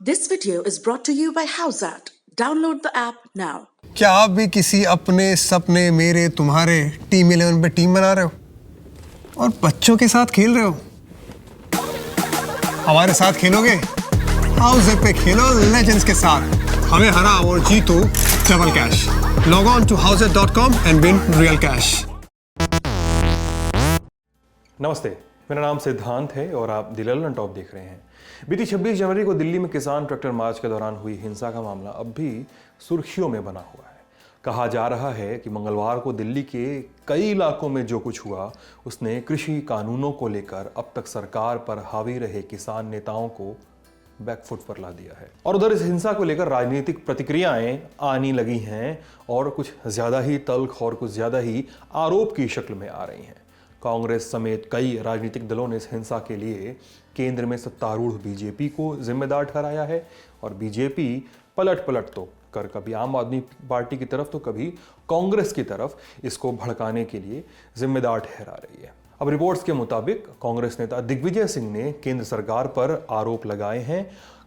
This video is brought to you by Howzat. Download the app now. क्या आप भी किसी अपने सपने मेरे तुम्हारे टीम 11 पे टीम बना रहे हो और बच्चों के साथ खेल रहे हो? हमारे साथ खेलोगे? हाउज़ पे खेलो लेजेंड्स के साथ, हमें हरा और जीतो double cash. Log on to howzat.com and win real cash. नमस्ते, मेरा नाम सिद्धांत है और आप द ललन टॉप देख रहे हैं। बीती 26 जनवरी को दिल्ली में किसान ट्रैक्टर मार्च के दौरान हुई हिंसा का मामला अब भी सुर्खियों में बना हुआ है। कहा जा रहा है कि मंगलवार को दिल्ली के कई इलाकों में जो कुछ हुआ उसने कृषि कानूनों को लेकर अब तक सरकार पर हावी रहे किसान नेताओं को बैकफुट पर ला दिया है। और उधर इस हिंसा को लेकर राजनीतिक प्रतिक्रियाएं आने लगी हैं और कुछ ज्यादा ही तल्ख और कुछ ज्यादा ही आरोप की शक्ल में आ रही हैं। कांग्रेस समेत कई राजनीतिक दलों ने इस हिंसा के लिए केंद्र में सत्तारूढ़ बीजेपी को जिम्मेदार ठहराया है और बीजेपी पलट तो कर कभी आम आदमी पार्टी की तरफ तो कभी कांग्रेस की तरफ इसको भड़काने के लिए जिम्मेदार ठहरा रही है। अब रिपोर्ट्स के मुताबिक कांग्रेस नेता दिग्विजय सिंह ने केंद्र सरकार पर आरोप लगाए हैं,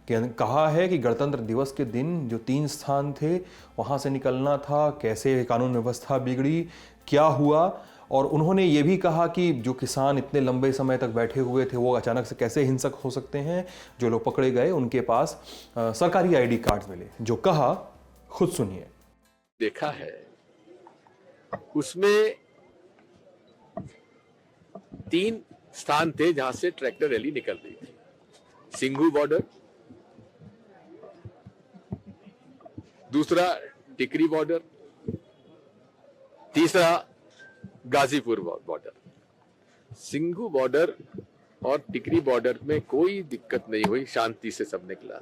कहा है कि गणतंत्र दिवस के दिन जो 3 स्थान थे वहां से निकलना था, कैसे कानून व्यवस्था बिगड़ी, क्या हुआ। और उन्होंने ये भी कहा कि जो किसान इतने लंबे समय तक बैठे हुए थे वो अचानक से कैसे हिंसक हो सकते हैं। जो लोग पकड़े गए उनके पास सरकारी आईडी कार्ड मिले। जो कहा खुद सुनिए। देखा है उसमें 3 स्थान थे जहां से ट्रैक्टर रैली निकल रही थी। सिंघू बॉर्डर, दूसरा टिकरी बॉर्डर, तीसरा गाजीपुर बॉर्डर। सिंघू बॉर्डर और टिकरी बॉर्डर में कोई दिक्कत नहीं हुई, शांति से सब निकला।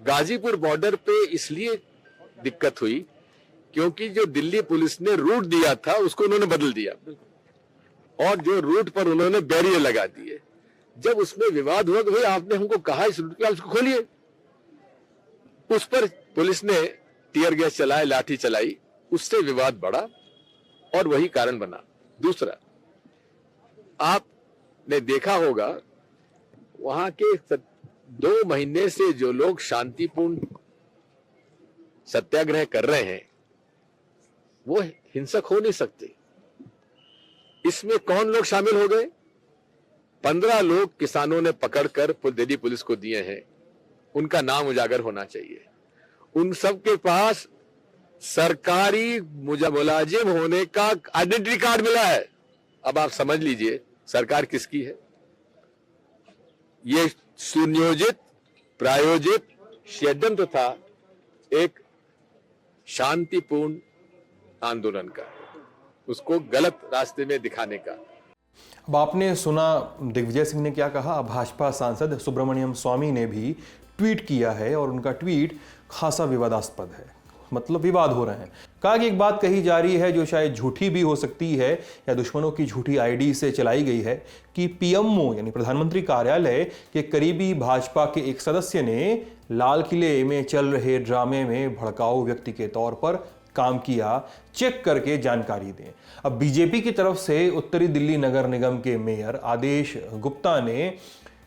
गाजीपुर बॉर्डर पे इसलिए दिक्कत हुई क्योंकि जो दिल्ली पुलिस ने रूट दिया था उसको उन्होंने बदल दिया और जो रूट पर उन्होंने बैरियर लगा दिए। जब उसमें विवाद हुआ कि भाई आपने हमको कहा इस रूट पे आप उसको खोलिए, उस पर पुलिस ने टीयर गैस चलाए, लाठी चलाई, उससे विवाद बढ़ा और वही कारण बना। दूसरा, आपने देखा होगा वहां के 2 महीने से जो लोग शांतिपूर्ण सत्याग्रह कर रहे हैं वो हिंसक हो नहीं सकते। इसमें कौन लोग शामिल हो गए? 15 लोग किसानों ने पकड़कर दिल्ली पुलिस को दिए हैं, उनका नाम उजागर होना चाहिए। उन सब के पास सरकारी मुलाजिम होने का आइडेंटिटी कार्ड मिला है। अब आप समझ लीजिए सरकार किसकी है। ये सुनियोजित प्रायोजित षड्यंत्र था एक शांतिपूर्ण आंदोलन का, उसको गलत रास्ते में दिखाने का। अब आपने सुना दिग्विजय सिंह ने क्या कहा। भाजपा सांसद सुब्रमण्यम स्वामी ने भी ट्वीट किया है और उनका ट्वीट खासा विवादास्पद है, मतलब विवाद हो रहे हैं। कहा कि एक बात कही जा रही है जो शायद झूठी भी हो सकती है या दुश्मनों की झूठी आईडी से चलाई गई है कि पीएमओ यानी प्रधानमंत्री कार्यालय के करीबी भाजपा के एक सदस्य ने लाल किले में चल रहे ड्रामे में भड़काऊ व्यक्ति के तौर पर काम किया, चेक करके जानकारी दें। अब बीजेपी की तरफ से उत्तरी दिल्ली नगर निगम के मेयर आदेश गुप्ता ने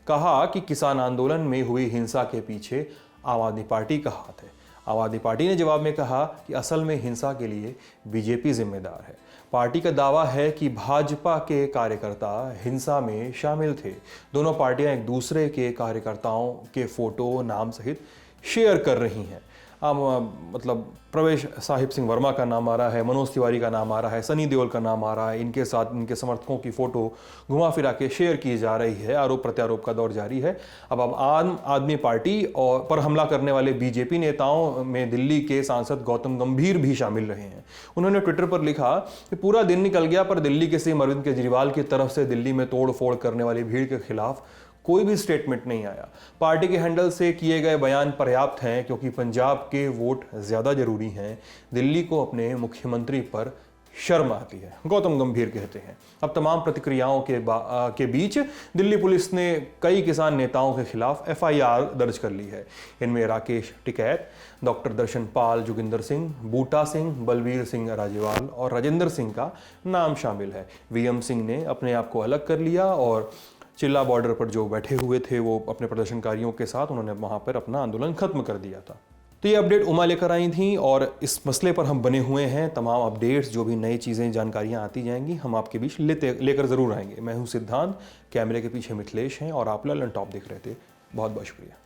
कहा कि किसान आंदोलन में हुई हिंसा के पीछे आम आदमी पार्टी का हाथ है। आम आदमी पार्टी ने जवाब में कहा कि असल में हिंसा के लिए बीजेपी जिम्मेदार है। पार्टी का दावा है कि भाजपा के कार्यकर्ता हिंसा में शामिल थे। दोनों पार्टियां एक दूसरे के कार्यकर्ताओं के फोटो नाम सहित शेयर कर रही हैं। मतलब प्रवेश साहिब सिंह वर्मा का नाम आ रहा है, मनोज तिवारी का नाम आ रहा है, सनी देओल का नाम आ रहा है। इनके साथ इनके समर्थकों की फोटो घुमा फिरा के शेयर की जा रही है। आरोप प्रत्यारोप का दौर जारी है। अब आम आदमी पार्टी और पर हमला करने वाले बीजेपी नेताओं में दिल्ली के सांसद गौतम गंभीर भी शामिल रहे हैं। उन्होंने ट्विटर पर लिखा कि पूरा दिन निकल गया पर दिल्ली के सीएम अरविंद केजरीवाल की तरफ से दिल्ली में तोड़ फोड़ करने वाली भीड़ के खिलाफ कोई भी स्टेटमेंट नहीं आया। पार्टी के हैंडल से किए गए बयान पर्याप्त हैं क्योंकि पंजाब के वोट ज्यादा जरूरी हैं। दिल्ली को अपने मुख्यमंत्री पर शर्म आती है, गौतम गंभीर कहते हैं। अब तमाम प्रतिक्रियाओं के बीच दिल्ली पुलिस ने कई किसान नेताओं के खिलाफ एफआईआर दर्ज कर ली है। इनमें राकेश टिकैत, डॉक्टर दर्शन पाल, जोगिंदर सिंह, बूटा सिंह, बलवीर सिंह राजेवाल और राजेंद्र सिंह का नाम शामिल है। वीएम सिंह ने अपने आप को अलग कर लिया और चिल्ला बॉर्डर पर जो बैठे हुए थे वो अपने प्रदर्शनकारियों के साथ उन्होंने वहाँ पर अपना आंदोलन खत्म कर दिया था। तो ये अपडेट उमा लेकर आई थी और इस मसले पर हम बने हुए हैं। तमाम अपडेट्स जो भी नई चीज़ें जानकारियाँ आती जाएंगी हम आपके बीच लेकर ज़रूर आएंगे। मैं हूँ सिद्धांत, कैमरे के पीछे मिथिलेश हैं और आप ललन टॉप देख रहे थे। बहुत बहुत शुक्रिया।